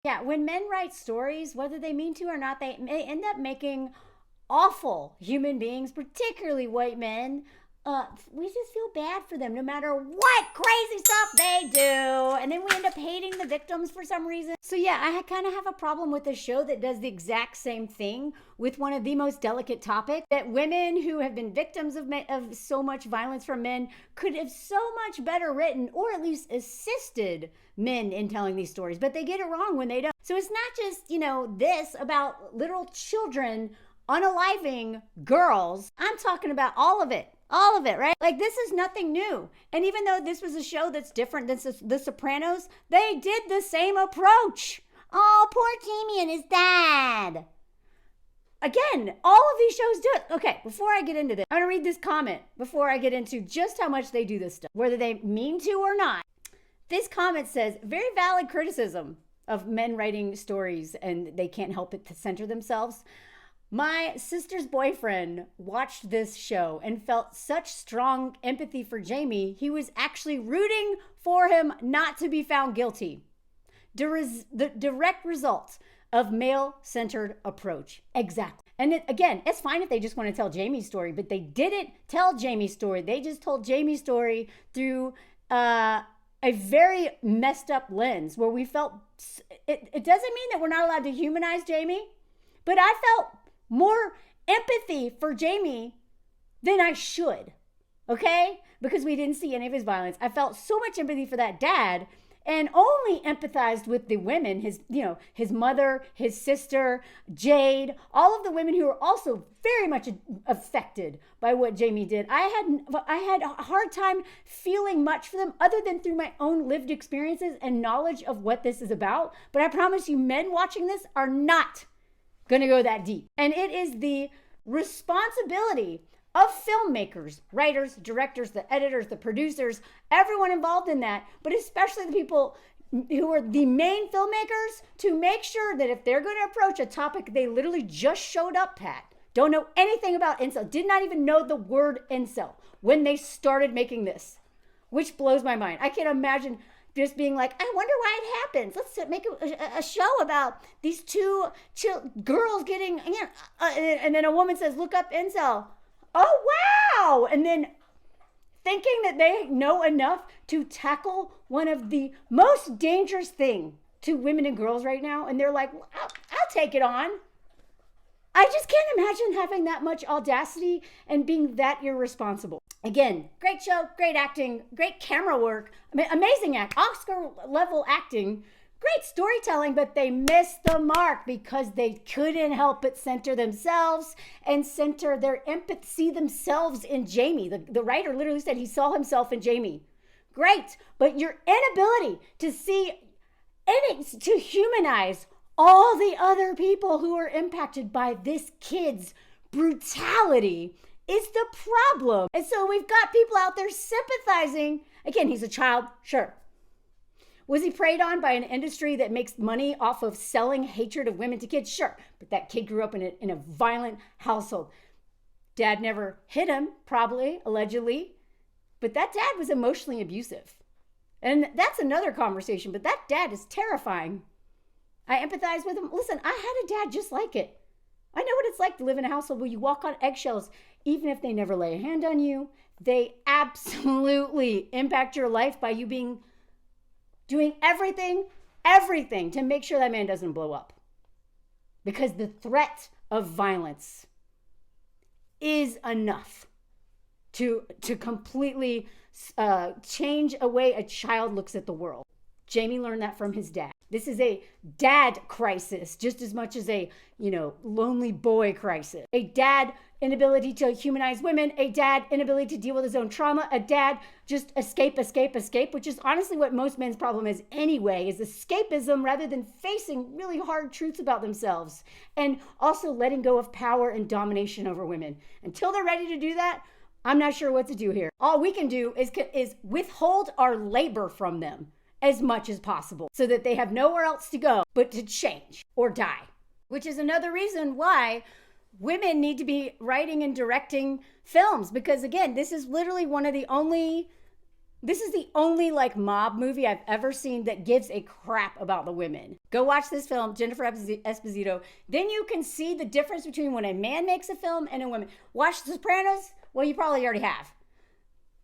Yeah, when men write stories, whether they mean to or not, they may end up making awful human beings, particularly white men. We just feel bad for them no matter what crazy stuff they do. And then we end up hating the victims for some reason. So, yeah, I kind of have a problem with a show that does the exact same thing with one of the most delicate topics, that women who have been victims of so much violence from men could have so much better written, or at least assisted men in telling these stories. But they get it wrong when they don't. So it's not just, this about little children unaliving girls. I'm talking about all of it. All of it, right? Like, this is nothing new. And even though this was a show that's different than The Sopranos, they did the same approach. Oh, poor Jamie and his dad. Again, all of these shows do it. Okay, before I get into this, I'm going to read this comment before I get into just how much they do this stuff, whether they mean to or not. This comment says, very valid criticism of men writing stories and they can't help it to center themselves. My sister's boyfriend watched this show and felt such strong empathy for Jamie, he was actually rooting for him not to be found guilty. The direct result of male-centered approach. Exactly. And again, it's fine if they just want to tell Jamie's story, but they didn't tell Jamie's story. They just told Jamie's story through a very messed up lens where we felt, it doesn't mean that we're not allowed to humanize Jamie, but I felt more empathy for Jamie than I should, okay? Because we didn't see any of his violence. I felt so much empathy for that dad and only empathized with the women, his mother, his sister, Jade, all of the women who were also very much affected by what Jamie did. I had a hard time feeling much for them other than through my own lived experiences and knowledge of what this is about. But I promise you, men watching this are not going to go that deep. And it is the responsibility of filmmakers, writers, directors, the editors, the producers, everyone involved in that, but especially the people who are the main filmmakers, to make sure that if they're going to approach a topic they literally just showed up at, don't know anything about incel, did not even know the word incel when they started making this, which blows my mind. I can't imagine just being like, I wonder why it happens. Let's make a show about these two girls getting, and then a woman says, look up incel. Oh, wow. And then thinking that they know enough to tackle one of the most dangerous thing to women and girls right now. And they're like, well, I'll take it on. I just can't imagine having that much audacity and being that irresponsible. Again, great show, great acting, great camera work, amazing Oscar level acting, great storytelling, but they missed the mark because they couldn't help but center themselves and center their empathy, see themselves in Jamie. The writer literally said he saw himself in Jamie. Great, but your inability to see, to humanize all the other people who are impacted by this kid's brutality is the problem. And so we've got people out there sympathizing. Again, he's a child, sure. Was he preyed on by an industry that makes money off of selling hatred of women to kids? Sure, but that kid grew up in a violent household. Dad never hit him, probably, allegedly, but that dad was emotionally abusive. And that's another conversation, but that dad is terrifying. I empathize with him. Listen, I had a dad just like it. I know what it's like to live in a household where you walk on eggshells, even if they never lay a hand on you. They absolutely impact your life by you doing everything to make sure that man doesn't blow up. Because the threat of violence is enough to completely change a way a child looks at the world. Jamie learned that from his dad. This is a dad crisis just as much as a, lonely boy crisis. A dad inability to humanize women, a dad inability to deal with his own trauma, a dad just escape, which is honestly what most men's problem is anyway, is escapism rather than facing really hard truths about themselves. And also letting go of power and domination over women. Until they're ready to do that, I'm not sure what to do here. All we can do is withhold our labor from them as much as possible so that they have nowhere else to go but to change or die, which is another reason why women need to be writing and directing films. Because again, this is literally one of the only This is the only like mob movie I've ever seen that gives a crap about the women. Go watch this film, Jennifer Esposito. Then you can see the difference between when a man makes a film and a woman. Watch The Sopranos? Well, you probably already have.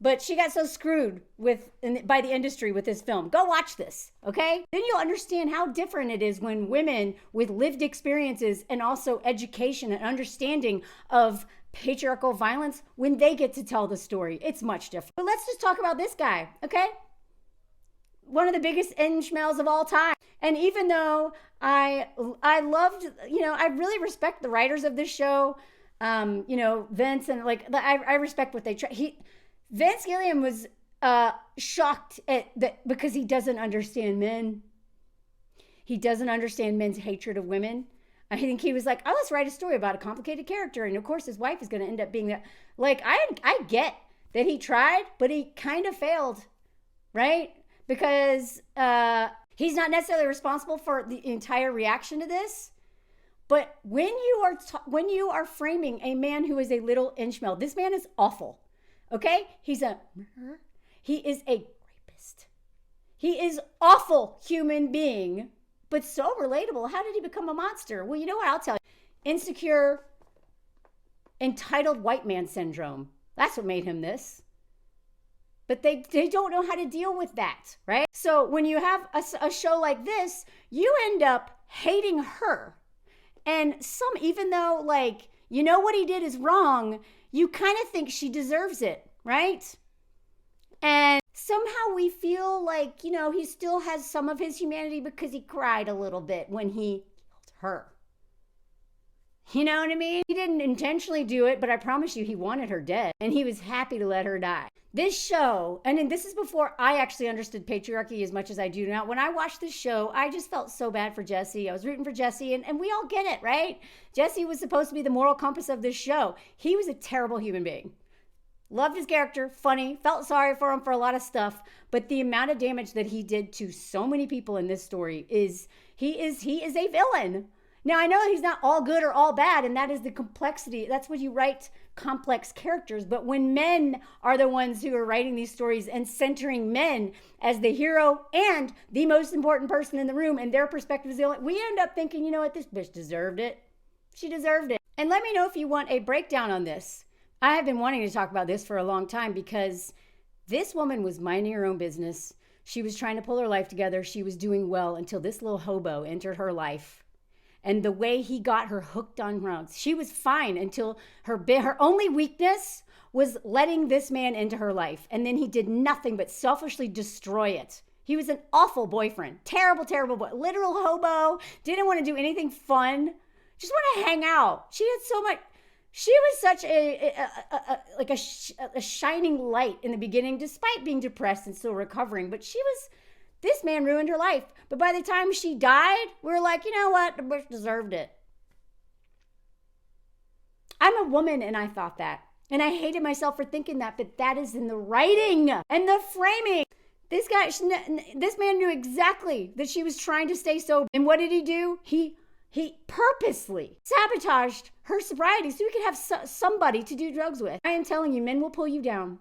But she got so screwed by the industry with this film. Go watch this, okay? Then you'll understand how different it is when women with lived experiences and also education and understanding of patriarchal violence, when they get to tell the story, it's much different. But let's just talk about this guy, okay? One of the biggest inchmales of all time. And even though I loved, I really respect the writers of this show, Vince, and like, I respect what they try. Vince Gilliam was shocked at that because he doesn't understand men. He doesn't understand men's hatred of women. I think he was like, oh, let's write a story about a complicated character. And of course, his wife is going to end up being that. Like, I get that he tried, but he kind of failed, right? Because he's not necessarily responsible for the entire reaction to this. But when you are framing a man who is a little inchmale, this man is awful. Okay? He is a rapist. He is awful human being, but so relatable. How did he become a monster? Well, you know what? I'll tell you. Insecure, entitled white man syndrome. That's what made him this. But they don't know how to deal with that, right? So when you have a show like this, you end up hating her. And even though, like, you know what he did is wrong, you kind of think she deserves it, right? And somehow we feel like, he still has some of his humanity because he cried a little bit when he killed her. You know what I mean? He didn't intentionally do it, but I promise you he wanted her dead. And he was happy to let her die. This show, and this is before I actually understood patriarchy as much as I do now. When I watched this show, I just felt so bad for Jesse. I was rooting for Jesse, and we all get it, right? Jesse was supposed to be the moral compass of this show. He was a terrible human being. Loved his character, funny, felt sorry for him for a lot of stuff, but the amount of damage that he did to so many people in this story he is a villain. Now, I know he's not all good or all bad, and that is the complexity. That's when you write complex characters. But when men are the ones who are writing these stories and centering men as the hero and the most important person in the room, and their perspective is the only, we end up thinking, you know what, this bitch deserved it. She deserved it. And let me know if you want a breakdown on this. I have been wanting to talk about this for a long time because this woman was minding her own business. She was trying to pull her life together. She was doing well until this little hobo entered her life. And the way he got her hooked on rounds, she was fine until her only weakness was letting this man into her life. And then he did nothing but selfishly destroy it. He was an awful boyfriend. Terrible, terrible boy. Literal hobo. Didn't want to do anything fun. Just want to hang out. She had so much. She was such a shining light in the beginning, despite being depressed and still recovering. But this man ruined her life. But by the time she died, we were like, you know what? The bitch deserved it. I'm a woman, and I thought that. And I hated myself for thinking that, but that is in the writing and the framing. This man knew exactly that she was trying to stay sober. And what did he do? He purposely sabotaged her sobriety so he could have somebody to do drugs with. I am telling you, men will pull you down.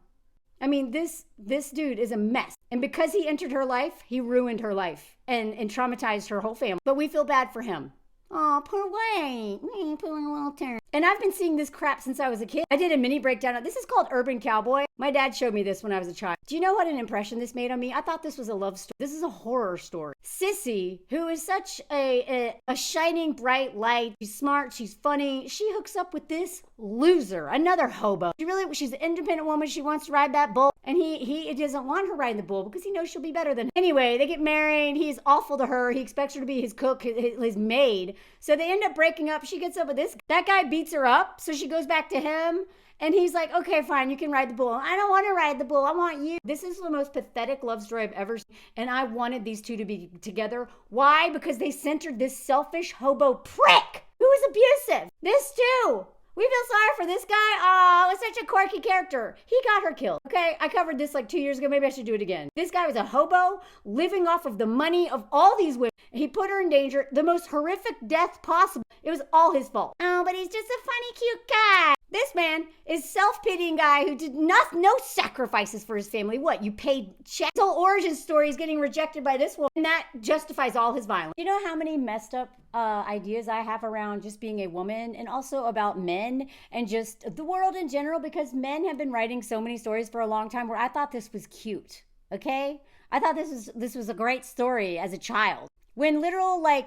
I mean, this dude is a mess. And because he entered her life, he ruined her life and traumatized her whole family. But we feel bad for him. Oh, poor Wayne. Poor little turn. And I've been seeing this crap since I was a kid. I did a mini breakdown. This is called Urban Cowboy. My dad showed me this when I was a child. Do you know what an impression this made on me? I thought this was a love story. This is a horror story. Sissy, who is such a shining bright light. She's smart. She's funny. She hooks up with this loser, another hobo. She's an independent woman. She wants to ride that bull. And he doesn't want her riding the bull because he knows she'll be better than him. Anyway, they get married. He's awful to her. He expects her to be his cook, his maid. So they end up breaking up. She gets up with this. That guy beats her up. So she goes back to him. And he's like, okay, fine, you can ride the bull. I don't want to ride the bull. I want you. This is the most pathetic love story I've ever seen. And I wanted these two to be together. Why? Because they centered this selfish hobo prick who is abusive. This too. We feel sorry for this guy. Oh, it was such a quirky character. He got her killed. Okay, I covered this like 2 years ago. Maybe I should do it again. This guy was a hobo living off of the money of all these women. He put her in danger. The most horrific death possible. It was all his fault. Oh, but he's just a funny, cute guy. This man is self-pitying guy who did no sacrifices for his family. What, you paid check? His whole origin story is getting rejected by this woman, and that justifies all his violence. You know how many messed up ideas I have around just being a woman, and also about men and just the world in general, because men have been writing so many stories for a long time where I thought this was cute, okay? I thought this was a great story as a child. When literal, like,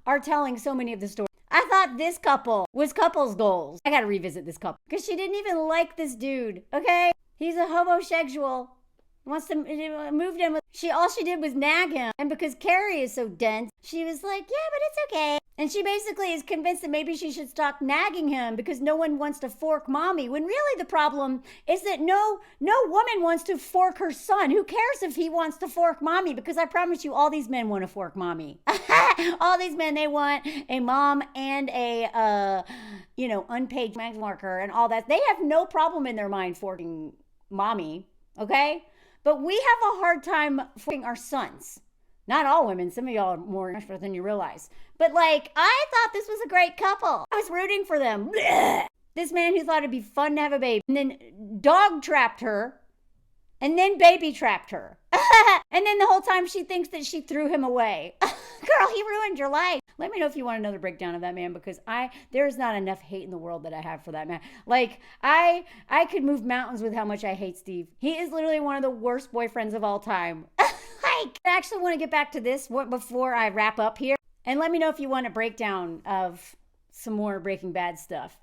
are telling so many of the stories. I thought this couple was couples goals. I gotta revisit this couple because she didn't even like this dude, okay? He's a homosexual. Wants to move in with. All she did was nag him. And because Carrie is so dense, she was like, yeah, but it's okay. And she basically is convinced that maybe she should stop nagging him because no one wants to fork mommy. When really the problem is that no woman wants to fork her son. Who cares if he wants to fork mommy? Because I promise you, all these men want to fork mommy. All these men, they want a mom and a, unpaid mag worker and all that. They have no problem in their mind forking mommy, okay? But we have a hard time forking our sons. Not all women. Some of y'all are more extra than you realize. But like, I thought this was a great couple. I was rooting for them. Blech. This man who thought it'd be fun to have a baby. And then dog trapped her. And then baby trapped her. And then the whole time she thinks that she threw him away. Girl, he ruined your life. Let me know if you want another breakdown of that man, because there is not enough hate in the world that I have for that man. Like, I could move mountains with how much I hate Steve. He is literally one of the worst boyfriends of all time. I actually want to get back to this before I wrap up here. And let me know if you want a breakdown of some more Breaking Bad stuff.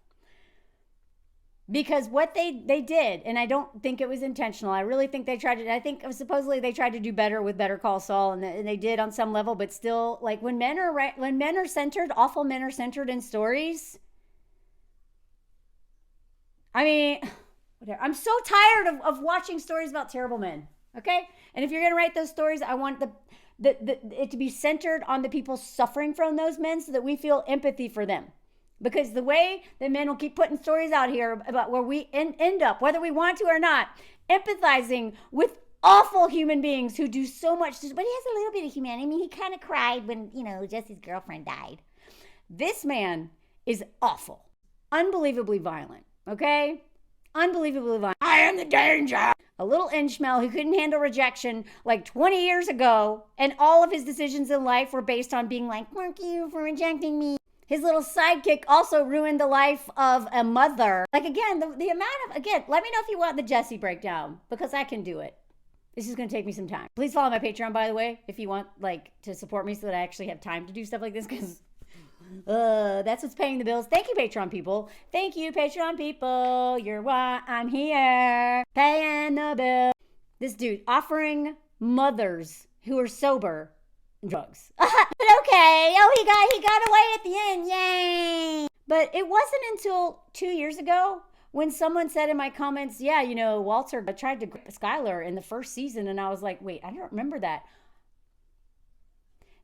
Because what they did, and I don't think it was intentional. I really think I think supposedly they tried to do better with Better Call Saul, and they did on some level, but still, like, when men are centered, awful men are centered in stories. I mean, whatever. I'm so tired of watching stories about terrible men, okay? And if you're going to write those stories, I want it to be centered on the people suffering from those men so that we feel empathy for them. Because the way that men will keep putting stories out here about where we end up, whether we want to or not, empathizing with awful human beings who do so much. But he has a little bit of humanity. I mean, he kind of cried when, Jesse's girlfriend died. This man is awful. Unbelievably violent, okay? Unbelievably violent. I am the danger. A little inchmel who couldn't handle rejection like 20 years ago, and all of his decisions in life were based on being like, fuck you for rejecting me. His little sidekick also ruined the life of a mother. Like, again, the amount of, again, let me know if you want the Jesse breakdown, because I can do it. This is going to take me some time. Please follow my Patreon, by the way, if you want, like, to support me so that I actually have time to do stuff like this, because that's what's paying the bills. Thank you, Patreon people. Thank you, Patreon people. You're why I'm here. Paying the bill. This dude offering mothers who are sober drugs. But okay. Oh, he got away at the end. Yay. But it wasn't until 2 years ago when someone said in my comments, yeah, Walter tried to grip Skylar in the first season. And I was like, wait, I don't remember that.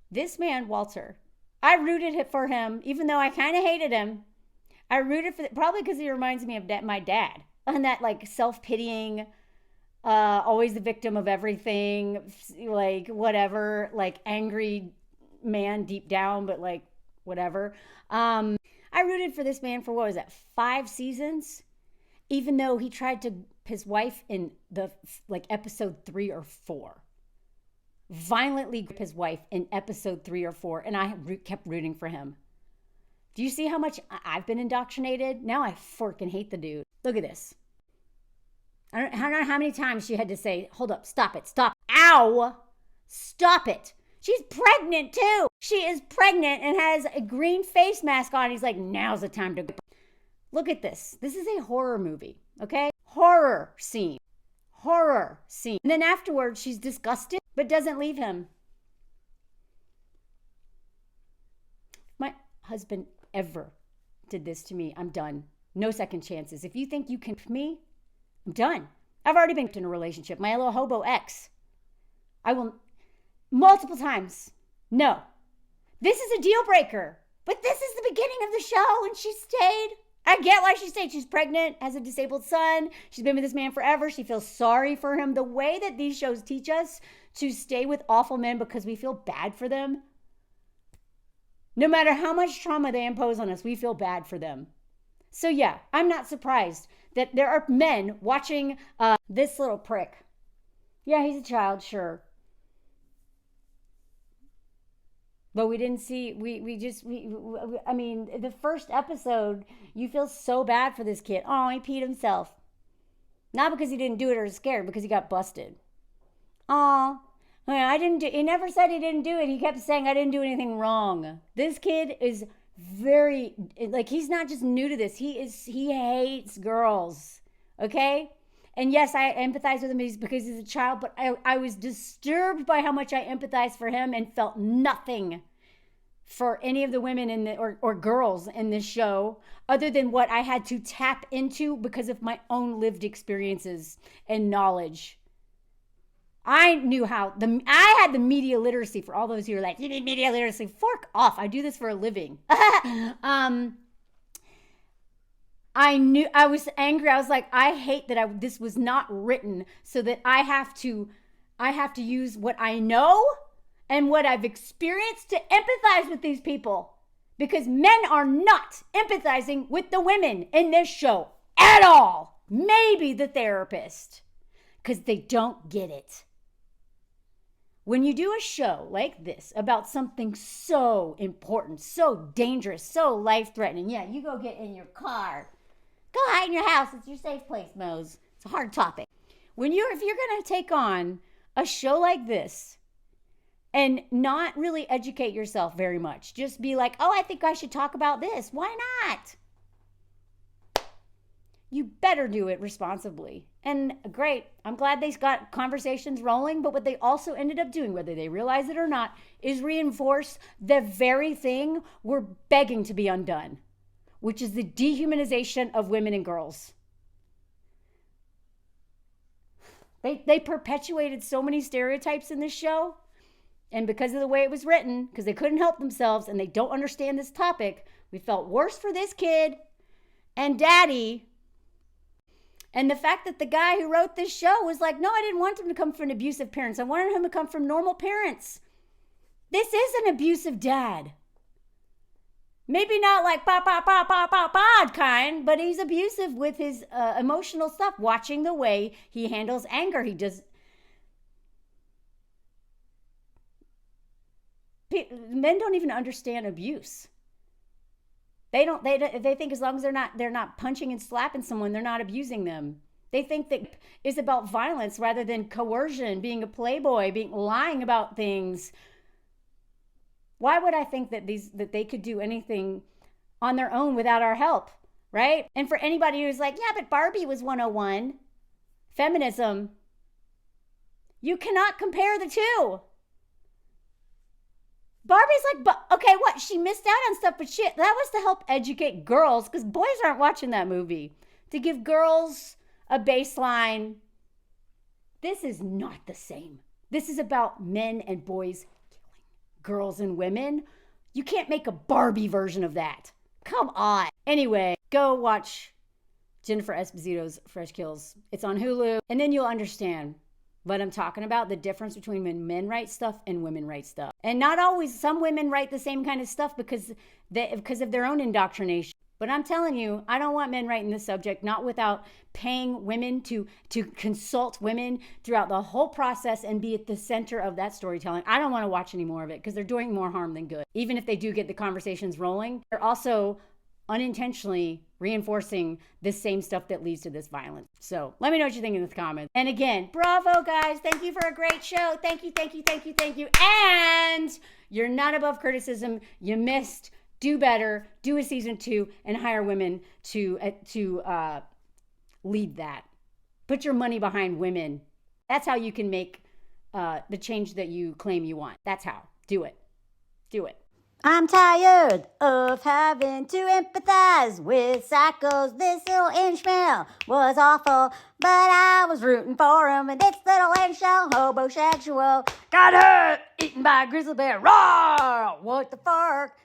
This man, Walter, I rooted for him, even though I kind of hated him. I rooted for probably because he reminds me of my dad. And that, like, self-pitying, always the victim of everything, like, whatever, like, angry man deep down, but, like, whatever. I rooted for this man for, what was that, 5 seasons? Even though he tried to his wife in the, like, episode 3 or 4. Violently grip his wife in episode 3 or 4, and I kept rooting for him. Do you see how much I've been indoctrinated? Now I freaking hate the dude. Look at this. I don't know how many times she had to say, hold up, stop it, stop. Ow! Stop it. She's pregnant too. She is pregnant and has a green face mask on. He's like, now's the time to go. Look at this. This is a horror movie, okay? Horror scene. Horror scene. And then afterwards, she's disgusted, but doesn't leave him. If my husband ever did this to me, I'm done. No second chances. If you think you can me, I'm done. I've already been in a relationship. My little hobo ex. I will, multiple times. No. This is a deal breaker. But this is the beginning of the show, and she stayed. I get why she stayed. She's pregnant, has a disabled son. She's been with this man forever. She feels sorry for him. The way that these shows teach us to stay with awful men because we feel bad for them. No matter how much trauma they impose on us, we feel bad for them. So yeah, I'm not surprised that there are men watching this little prick. Yeah, he's a child, sure. But we didn't see, I mean, the first episode, you feel so bad for this kid. Oh, he peed himself. Not because he didn't do it or was scared, because he got busted. Oh, I didn't do, he never said he didn't do it. He kept saying, I didn't do anything wrong. This kid is very, like, he's not just new to this. He hates girls. Okay? And yes, I empathize with him because he's a child, but I was disturbed by how much I empathized for him and felt nothing for any of the women in the or girls in this show other than what I had to tap into because of my own lived experiences and knowledge. I knew how I had the media literacy. For all those who are like, you need media literacy, fork off. I do this for a living. I knew, I was angry. I was like, I hate that this was not written so that I have to use what I know and what I've experienced to empathize with these people, because men are not empathizing with the women in this show at all. Maybe the therapist, because they don't get it. When you do a show like this about something so important, so dangerous, so life-threatening, yeah, you go get in your car. Go hide in your house. It's your safe place, Mose. It's a hard topic. If you're going to take on a show like this and not really educate yourself very much, just be like, oh, I think I should talk about this. Why not? You better do it responsibly. And great, I'm glad they got conversations rolling, but what they also ended up doing, whether they realize it or not, is reinforce the very thing we're begging to be undone, which is the dehumanization of women and girls. They perpetuated so many stereotypes in this show, and because of the way it was written, because they couldn't help themselves and they don't understand this topic, we felt worse for this kid and daddy. And the fact that the guy who wrote this show was like, no, I didn't want him to come from abusive parents. I wanted him to come from normal parents. This is an abusive dad. Maybe not like kind, but he's abusive with his emotional stuff. Watching the way he handles anger, he does. Men don't even understand abuse. They think as long as they're not punching and slapping someone, they're not abusing them. They think that is about violence rather than coercion, being a playboy, lying about things. Why would I think that they could do anything on their own without our help, right? And for anybody who's like, yeah, but Barbie was 101, feminism, you cannot compare the two. Barbie's like, but okay, what? She missed out on stuff, but shit, that was to help educate girls, because boys aren't watching that movie. To give girls a baseline. This is not the same. This is about men and boys killing girls and women. You can't make a Barbie version of that. Come on. Anyway, go watch Jennifer Esposito's Fresh Kills. It's on Hulu, and then you'll understand what I'm talking about, the difference between when men write stuff and women write stuff. And not always, some women write the same kind of stuff because of their own indoctrination. But I'm telling you, I don't want men writing this subject, not without paying women to consult women throughout the whole process and be at the center of that storytelling. I don't want to watch any more of it because they're doing more harm than good. Even if they do get the conversations rolling, they're also unintentionally reinforcing this same stuff that leads to this violence. So let me know what you think in the comments. And again, bravo guys. Thank you for a great show. Thank you, thank you, thank you, thank you. And you're not above criticism. You missed. Do better. Do a season 2 and hire women to lead that. Put your money behind women. That's how you can make the change that you claim you want. That's how. Do it. Do it. I'm tired of having to empathize with psychos. This little Ishmael was awful, but I was rooting for him. And this little Ishmael, homosexual, got hurt, eaten by a grizzly bear. Roar! What the fuck?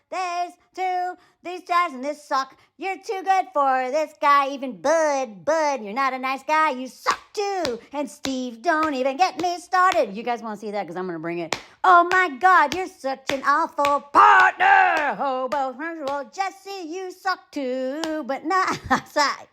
These guys and this suck. You're too good for this guy. Even Bud, you're not a nice guy. You suck too. And Steve, don't even get me started. You guys want to see that? Because I'm going to bring it. Oh my God, you're such an awful partner. Homosexual, Jesse, you suck too, but not outside.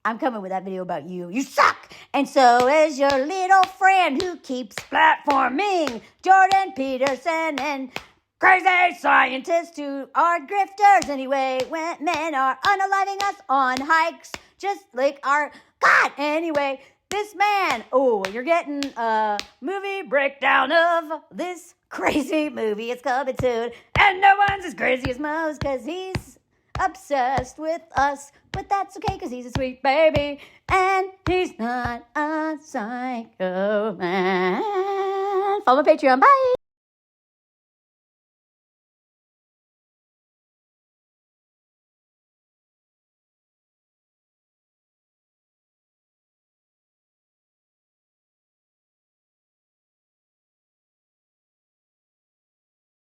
I'm coming with that video about you. You suck! And so is your little friend who keeps platforming Jordan Peterson and crazy scientists who are grifters anyway, when men are unaliving us on hikes, just like our God. Anyway, this man, you're getting a movie breakdown of this crazy movie. It's coming soon. And no one's as crazy as Mose because he's obsessed with us. But that's okay because he's a sweet baby. And he's not a psycho man. Follow my Patreon. Bye.